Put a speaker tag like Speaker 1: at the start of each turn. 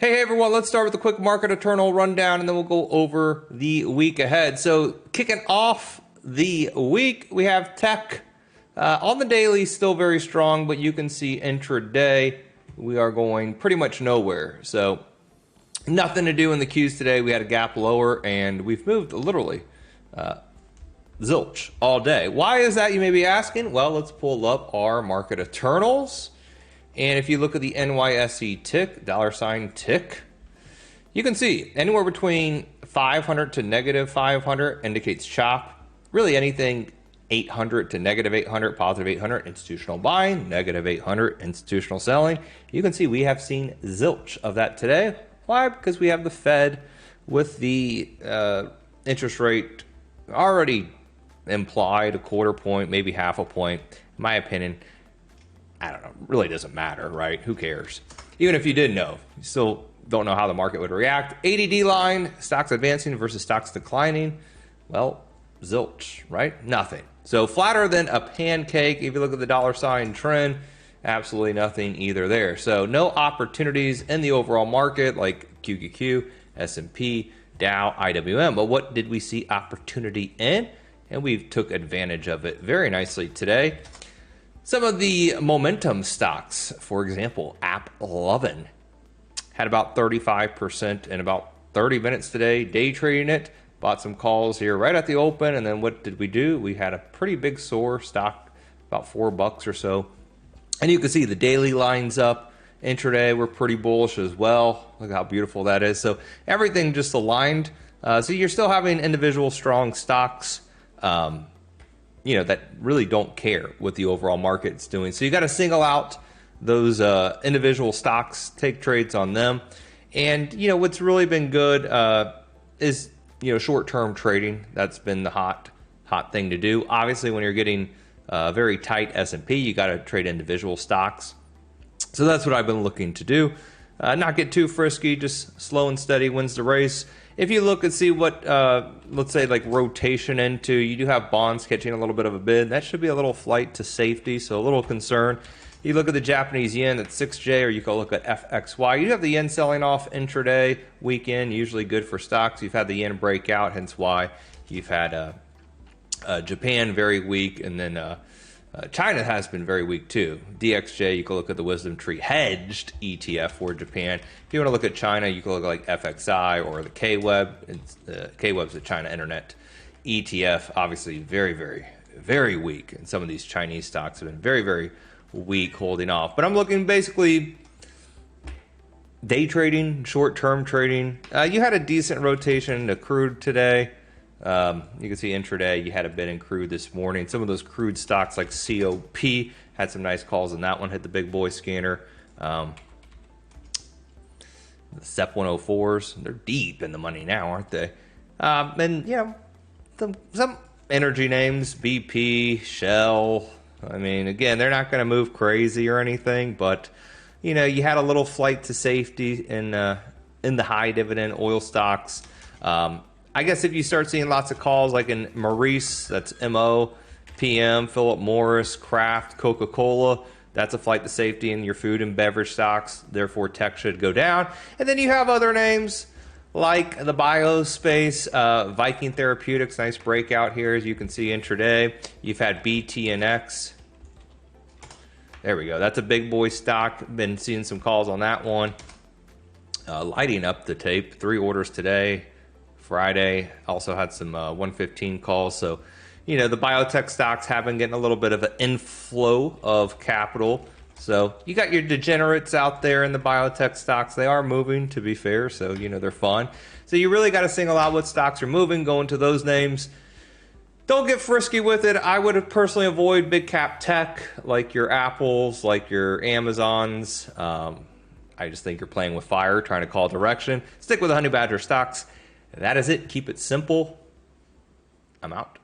Speaker 1: Hey everyone, let's start with a quick market eternal rundown and then we'll go over the week ahead. So kicking off the week, we have tech on the daily, still very strong, but you can see intraday, we are going pretty much nowhere. So nothing to do in the Qs today. We had a gap lower and we've moved literally zilch all day. Why is that, you may be asking? Well, let's pull up our market eternals. And if you look at the NYSE tick, $ tick, you can see anywhere between 500 to negative 500 indicates chop. Really anything 800 to negative 800, positive 800, institutional buying, negative 800, institutional selling. You can see we have seen zilch of that today. Why? Because we have the Fed with the interest rate already implied, a quarter point, maybe half a point. In my opinion, I don't know, really doesn't matter, right? Who cares? Even if you did know, you still don't know how the market would react. ADD line, stocks advancing versus stocks declining. Well, zilch, right? Nothing. So flatter than a pancake. If you look at the $ trend, absolutely nothing either there. So no opportunities in the overall market like QQQ, S&P, Dow, IWM. But what did we see opportunity in? And we took advantage of it very nicely today. Some of the momentum stocks, for example, AppLovin, had about 35% in about 30 minutes today, day trading it, bought some calls here right at the open, and then what did we do? We had a pretty big soar stock, about $4 or so. And you can see the daily lines up. Intraday, we're pretty bullish as well. Look how beautiful that is. So everything just aligned. So you're still having individual strong stocks, that really don't care what the overall market's doing. So you got to single out those individual stocks, take trades on them. And, what's really been good is, short-term trading. That's been the hot thing to do. Obviously, when you're getting very tight S&P, you got to trade individual stocks. So that's what I've been looking to do. Not get too frisky, just slow and steady wins the race. If you look and see what, let's say, like rotation into, you do have bonds catching a little bit of a bid. That should be a little flight to safety, so a little concern. You look at the Japanese yen at 6J, or you can look at FXY. You have the yen selling off intraday, weekend, usually good for stocks. You've had the yen break out, hence why you've had Japan very weak, and then China has been very weak too. DXJ, you can look at the Wisdom Tree hedged ETF for Japan. If you want to look at China, you can look at like FXI or the KWEB. KWEB's the China Internet ETF. Obviously very, very, very weak. And some of these Chinese stocks have been very, very weak holding off. But I'm looking basically day trading, short-term trading. You had a decent rotation to crude today. You can see intraday, you had a bid in crude this morning. Some of those crude stocks like COP had some nice calls on that one, hit the big boy scanner. The SEP 104s, they're deep in the money now, aren't they? And, some energy names, BP, Shell. I mean, again, they're not going to move crazy or anything, but, you had a little flight to safety in the high dividend oil stocks. I guess if you start seeing lots of calls like in Maurice, that's MO, PM, Philip Morris, Kraft, Coca-Cola, that's a flight to safety in your food and beverage stocks. Therefore, tech should go down. And then you have other names like the bio space, Viking Therapeutics, nice breakout here as you can see intraday. You've had BTNX. There we go. That's a big boy stock. Been seeing some calls on that one. Lighting up the tape. 3 orders today. Friday also had some 115 calls. So, the biotech stocks have been getting a little bit of an inflow of capital. So you got your degenerates out there in the biotech stocks. They are moving, to be fair. So, they're fun. So you really got to single out what stocks are moving, go into those names. Don't get frisky with it. I would personally avoid big cap tech like your Apples, like your Amazons. I just think you're playing with fire, trying to call direction. Stick with the Honey Badger stocks. That is it. Keep it simple. I'm out.